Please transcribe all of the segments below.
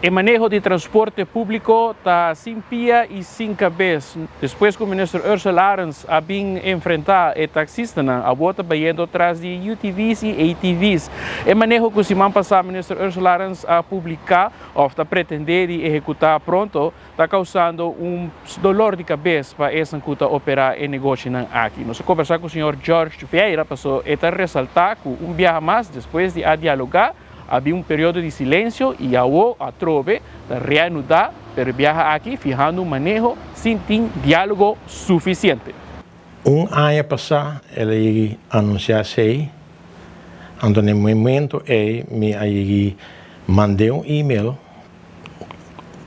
El manejo de transporte público está sin pie y sin cabeza. Después que el ministro Ursula Arens ha enfrentado a taxistas, ha vuelto yendo atrás de UTVs y ATVs. El manejo que se man pasado, el ministro Ursula Arens ha publicado o está pretender ejecutar pronto, está causando dolor de cabeça para essa que está operar el negocio aquí. Nos conversar con el señor George Vieira, pasó a resaltar que viaje más después de dialogar. Havia período de silêncio e a trove de reanudar o viaje aqui, fijando manejo sem diálogo suficiente. Ano passado, ele anunciou, no momento me mandei e-mail,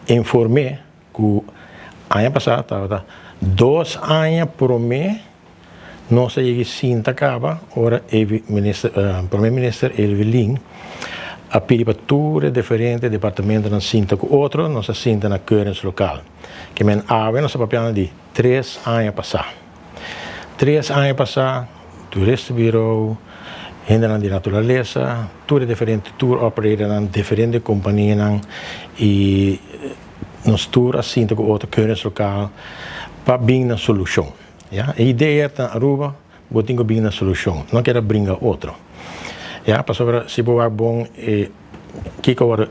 informei que ano passado estava 2 anos por mês, não sei se acaba, ora o primeiro-ministro Elvelin a pedir para todos diferentes departamentos na cinta com outro, nossa cinta na Keurens local. Que men ave nossa papel de 3 anos passar. 3 anos passar, turista bureau, gente de natureza, tudo diferente tour operator na diferentes companhias e nos tour a cinta com outro Keurens local para bem na solução. Ja? A ideia é Aruba, botinho bem na solução, não quero brincar outro. Ja, pastor, se boa bom que agora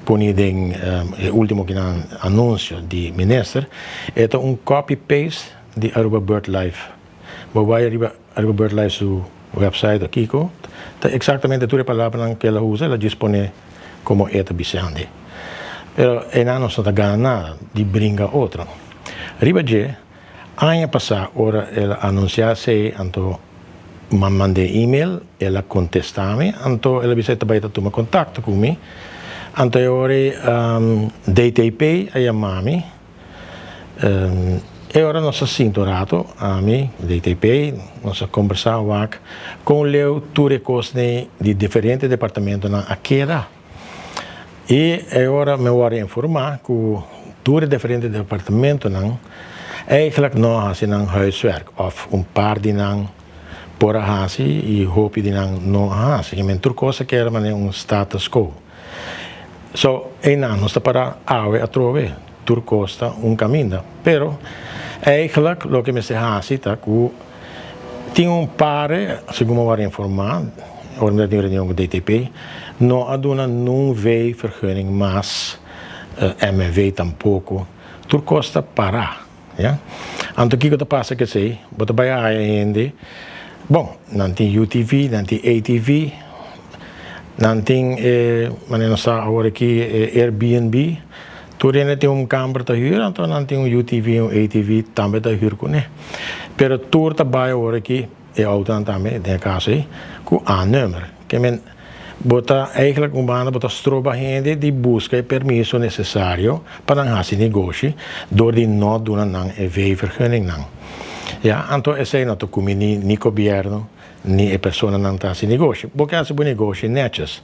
poni den último que anúncio de ministro é copy paste de Aruba BirdLife. Vai Aruba BirdLife su website aqui tá exatamente tudo a palavra que ela usa, ela dispone como é bisande. Pero não está ganhando nada de brincar outro. Riba je ano passado ora ela anunciasse anto mandei e-mail, ela contestava-me, então ela disse que ia tomar contato comigo. Então eu DTP a chamar-me, e agora nós sintorato a mim, DTP, nós conversamos com o tudo coisas de diferentes departamentos na Aqueda. E agora me vou informar que tudo diferentes departamentos eigenlijk não fazem huiswerk, ou par de por hasi e hope de não hasi, que men turcosa que era status quo. So, não está para a trove, turcosta caminho, pero eigenlijk lo que me se hasi tá que tinha par, segundo eu informar, ormai de reunião com DTP, não aduna não veio vergunning, mas MV tampouco, turcosta para, ja? Então que passa que sei, bota vai ainda. Bom, não tem UTV, não tem ATV, não tem, mas não agora aqui Airbnb, tudo ainda tem câmara para hyr, então não tem UTV ou ATV também para hyr com, né? Pero tudo trabalha agora aqui é auto também, tem caso aí, com a número, que men bota eigenlijk bana bota stroba gente de busca e permisso necessário para fazer negócio, door die não doen não é vergunning não. Ja, então esse não to come ni governo ni a pessoa não está sem negócio. Porque esse bom negócio netos.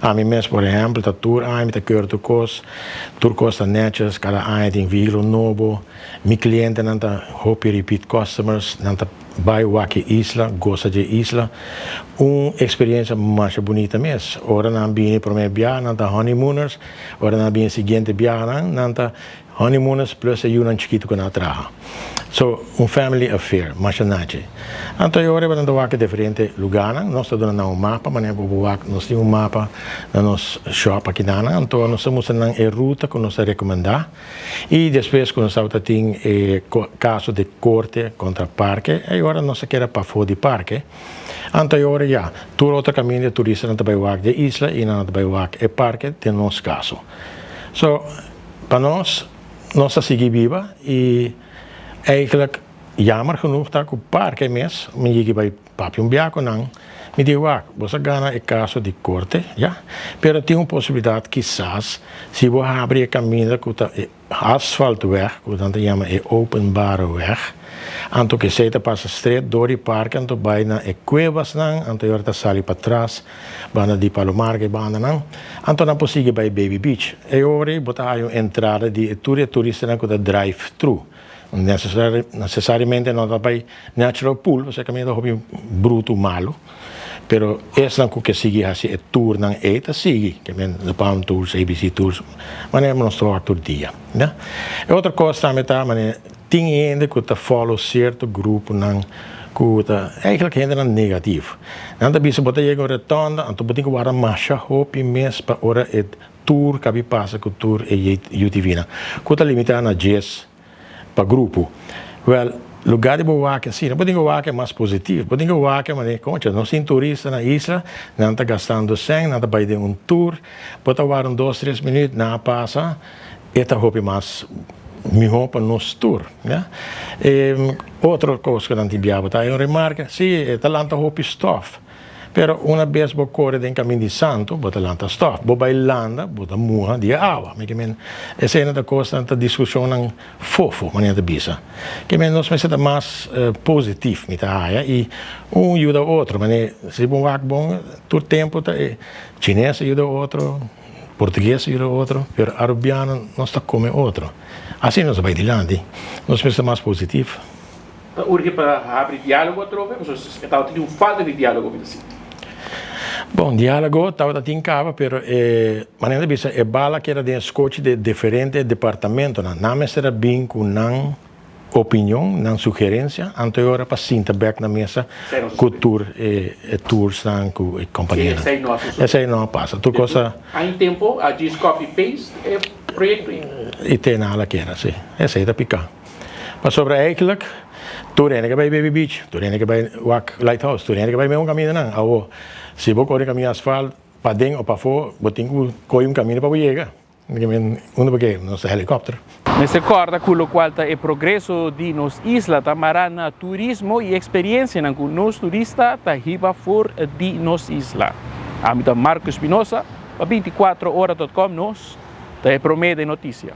A mim mesmo, por exemplo, tá tour ano tá curto costa netos, cada ano tem veículo novo. Mi cliente não tá hope repeat customers, não tá vai waki isla, gosta de isla. Experiência mais bonita mesmo. Ora não bem primeiro viagem, não tá honeymooners. Ora não bem seguinte viagem, não tá honeymooners plus um chiquito com a traja. So, family affair, mas não. Então, eu vou dar aqui diferentes lugares. Nós estamos dando mapa, mas nós temos mapa na nossa shop aqui. Então, nós estamos dando a ruta que nós recomendamos. E depois, quando nós temos caso de corte contra parque, agora nós queremos para fora de parque. Então, agora já, todo outro caminho de turista não vai ir de isla e não vai ir de parque, tem nosso caso. So, para nós seguimos viva e eigenlijk jammer genoeg dat ik op parque mes, me llegué bij papi biaco nan, me digo, você gana el caso de corte, ja, pero tem possibilidade quizás, se você abrir caminho com asfaltweg, que dan chama openbare weg, anto que se passa straight door die parque, anto bij na cuevas nan, anto yorta sali para trás, bana di Palomarque bana nan, anto na possible bij Baby Beach. E ora bota aí entrada de turista nan com drive-thru. Necessariamente não vai natural pool, você caminha do hobby bruto malo, pero essa não que sigue assim tour não eita sigue que men the Palm Tours, ABC Tours, mas não nos tour todo dia, né? E outra coisa também tá, mas tem ainda que tá follow certo grupo não kuta eigenlijk helemaal negatief. Dan dat bisa botar jego retonda, anto botin ko wara masha hopi mes pa ora et tour kabi passa ku tour e utivina. Kuta limita na 10 pa grupo. Well, lugar de boa que assim, botin ko wa que mais positivo. Botin ko wa que mane concha, não sin turista na isla, não tá gastando 100, não tá vai de um tour, bota wara 2-3 minutos na passa, eta hopi mais melhor para nos tour, né? Outra coisa que não te biava, tá? Eu remarca, sim, talanta hopi stof, pero uma vez bo corre em caminho de santo, bo talanta stof, bo bailanda, bo da muha de água, mas que men, essa é uma coisa, tanta discussão não fofo, mas não bisa, que men nós mais mais positivo, me tá aí, e ajuda o outro, mas se bom vac bom, todo tempo tá, chinês ajuda o outro, português ajuda o outro, pero arabiano nós está come outro. Assim nós vai adiante, nós pensamos mais positivo. Urge para abrir diálogo outra vez, mas estava tendo falta de diálogo assim. Bom, diálogo estava tendo cava, pero maneira bisa é bala que era de escote de diferentes departamentos, não me será bem com não opinião, não sugerência, anterior para sinta back na mesa, cultura e tours não com companhia. Essa aí não passa. Tu coisa. Há um tempo a diz copy paste é projeto. E tem nada que era, sim. Essa aí tá picar. Mas sobre eigenlijk, tu rende que vai Baby Beach, tu rende que vai Wack Lighthouse, tu rende que vai mesmo caminho não. Awo, se você corre caminho asfalto, para dentro ou para fora, você tem que correr caminho para chegar. Onde porque nosso helicóptero. Nesse corda com o qual é progresso de nos isla tamarana turismo e experiência na com nos turista tá riba for de nos isla. A mim Marcos Espinosa, 24horas.com nos tá promete notícia.